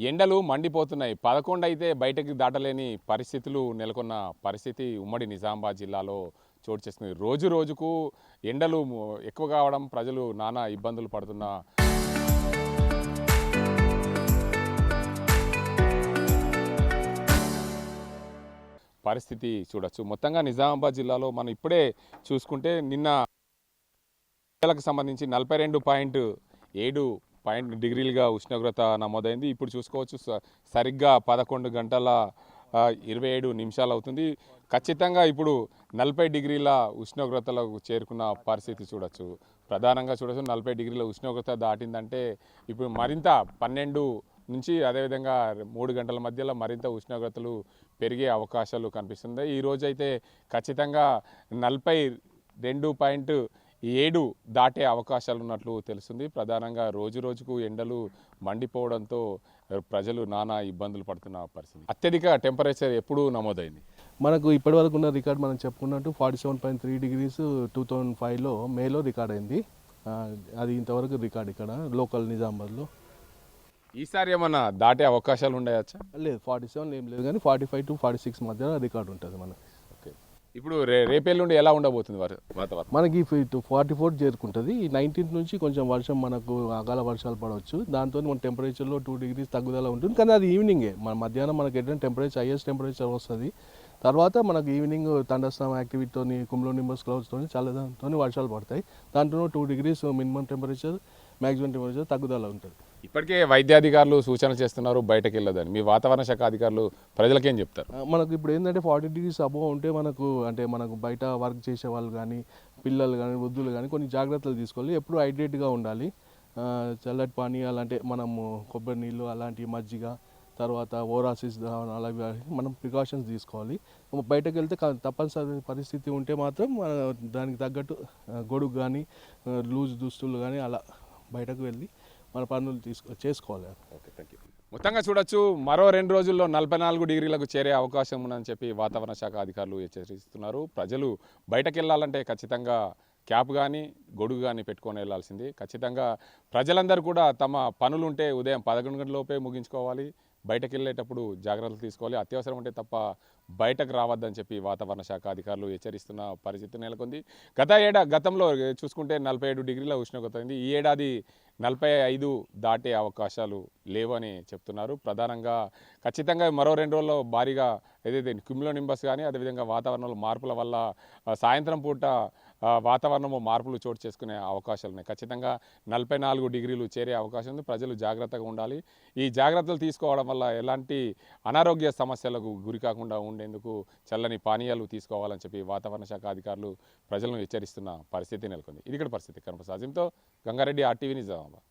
ఎండలు మండిపోతున్నాయి. 11 అయితే బయటకి దాటలేని పరిస్థితులు నెలకొన్న పరిస్థితి ఉమ్మడి నిజామాబాద్ జిల్లాలో చోటు చేసుకుంది. రోజు రోజుకు ఎండలు ఎక్కువ కావడం, ప్రజలు నానా ఇబ్బందులు పడుతున్న పరిస్థితి చూడొచ్చు. మొత్తంగా నిజామాబాద్ జిల్లాలో మనం ఇప్పుడే చూసుకుంటే నిన్న కు సంబంధించి 42.7 డిగ్రీలుగా ఉష్ణోగ్రత నమోదైంది. ఇప్పుడు చూసుకోవచ్చు సరిగ్గా 11 గంటల 27 నిమిషాలు అవుతుంది. ఖచ్చితంగా ఇప్పుడు 40 డిగ్రీల ఉష్ణోగ్రతలకు చేరుకున్న పరిస్థితి చూడొచ్చు. ప్రధానంగా చూడొచ్చు 40 డిగ్రీల ఉష్ణోగ్రత దాటిందంటే ఇప్పుడు మరింత 12 నుంచి అదేవిధంగా 3 గంటల మధ్యలో మరింత ఉష్ణోగ్రతలు పెరిగే అవకాశాలు కనిపిస్తుంది. ఈరోజు అయితే ఖచ్చితంగా 42.7 దాటే అవకాశాలు ఉన్నట్లు తెలుస్తుంది. ప్రధానంగా రోజు రోజుకు ఎండలు మండిపోవడంతో ప్రజలు నానా ఇబ్బందులు పడుతున్న పరిస్థితి. అత్యధిక టెంపరేచర్ ఎప్పుడు నమోదైంది? మనకు ఇప్పటివరకు ఉన్న రికార్డ్ మనం చెప్పుకున్నట్టు 47.3 డిగ్రీస్ 2005లో మేలో రికార్డ్ అయింది. అది ఇంతవరకు రికార్డ్ ఇక్కడ లోకల్ నిజామాబాద్లో. ఈసారి ఏమన్నా దాటే అవకాశాలు ఉండవచ్చా? లేదు, 47 ఏం లేదు, కానీ 45 to 46 మధ్య రికార్డు ఉంటుంది మనకి. ఇప్పుడు రేపేళ్ళుండి ఎలా ఉండబోతుంది వాతావరణం? మనకి 44 చేరుకుంటుంది. ఈ 19th నుంచి కొంచెం వర్షం, మనకు అకాల వర్షాలు పడవచ్చు. దాంతో మన టెంపరేచర్లో 2 degrees తగ్గుదల ఉంటుంది. కానీ అది ఈవినింగే, మన మధ్యాహ్నం మనకి ఎటువంటి టెంపరేచర్ హైయెస్ట్ టెంపరేచర్ వస్తుంది. తర్వాత మనకు ఈవినింగ్ థండర్స్టార్మ్ యాక్టివిటీతో, కుములో నింబస్ క్లౌడ్స్తో చల్లదనంతో వర్షాలు పడతాయి. దాంట్లో 2 degrees minimum temperature, maximum temperature తగ్గుదల ఉంటుంది. ఇప్పటికే వైద్యాధికారులు సూచన చేస్తున్నారు బయటకు వెళ్ళదని. మీ వాతావరణ శాఖ అధికారులు ప్రజలకేం చెప్తారు? మనకు ఇప్పుడు ఏంటంటే 40 degrees అబోవ్ ఉంటే మనకు బయట వర్క్ చేసే వాళ్ళు కానీ, పిల్లలు కానీ, వృద్ధులు కానీ కొన్ని జాగ్రత్తలు తీసుకోవాలి. ఎప్పుడు హైడ్రేట్గా ఉండాలి. చల్లటి పానీయాలు అంటే మనము కొబ్బరి నీళ్ళు, అలాంటి మజ్జిగ, తర్వాత ఓరాసిస్ అలాగే మనం ప్రికాషన్స్ తీసుకోవాలి. బయటకు వెళ్తే తప్పనిసరి పరిస్థితి ఉంటే మాత్రం దానికి తగ్గట్టు గొడుగు కానీ, లూజ్ దుస్తులు కానీ అలా బయటకు వెళ్ళి మన పనులు చేసుకోవాలి. Okay, thank you. మొత్తంగా చూడొచ్చు, మరో 2 రోజుల్లో 44 డిగ్రీలకు చేరే అవకాశం ఉందని చెప్పి వాతావరణ శాఖ అధికారులు హెచ్చరిస్తున్నారు. ప్రజలు బయటకు వెళ్ళాలంటే ఖచ్చితంగా క్యాప్ కానీ, గొడుగు కానీ పెట్టుకొని వెళ్ళాల్సింది. ఖచ్చితంగా ప్రజలందరూ కూడా తమ పనులుంటే ఉదయం 11 గంటల లోపే ముగించుకోవాలి. బయటకు వెళ్ళేటప్పుడు జాగ్రత్తలు తీసుకోవాలి. అత్యవసరం ఉంటే తప్ప బయటకు రావద్దని చెప్పి వాతావరణ శాఖ అధికారులు హెచ్చరిస్తున్న పరిస్థితి నెలకొంది. గతంలో చూసుకుంటే 47 డిగ్రీల ఉష్ణోగ్రత అయింది. ఈ ఏడాది 45 దాటే అవకాశాలు లేవని చెప్తున్నారు. ప్రధానంగా ఖచ్చితంగా మరో 2 రోజుల్లో భారీగా ఏదైతే క్యుములో నింబస్ కానీ, అదేవిధంగా వాతావరణంలో మార్పుల వల్ల సాయంత్రం పూట వాతావరణంలో మార్పులు చోటు చేసుకునే అవకాశాలు ఉన్నాయి. ఖచ్చితంగా 44 డిగ్రీలు చేరే అవకాశం ఉంది. ప్రజలు జాగ్రత్తగా ఉండాలి. ఈ జాగ్రత్తలు తీసుకోవడం వల్ల ఎలాంటి అనారోగ్య సమస్యలకు గురి కాకుండా ఉండేందుకు చల్లని పానీయాలు తీసుకోవాలని చెప్పి వాతావరణ శాఖ అధికారులు ప్రజలను హెచ్చరిస్తున్న పరిస్థితి నెలకొంది. ఇది ఇక్కడ పరిస్థితి. కనప సాజింతో గంగారెడ్డి, RTV నిజామాబాద్.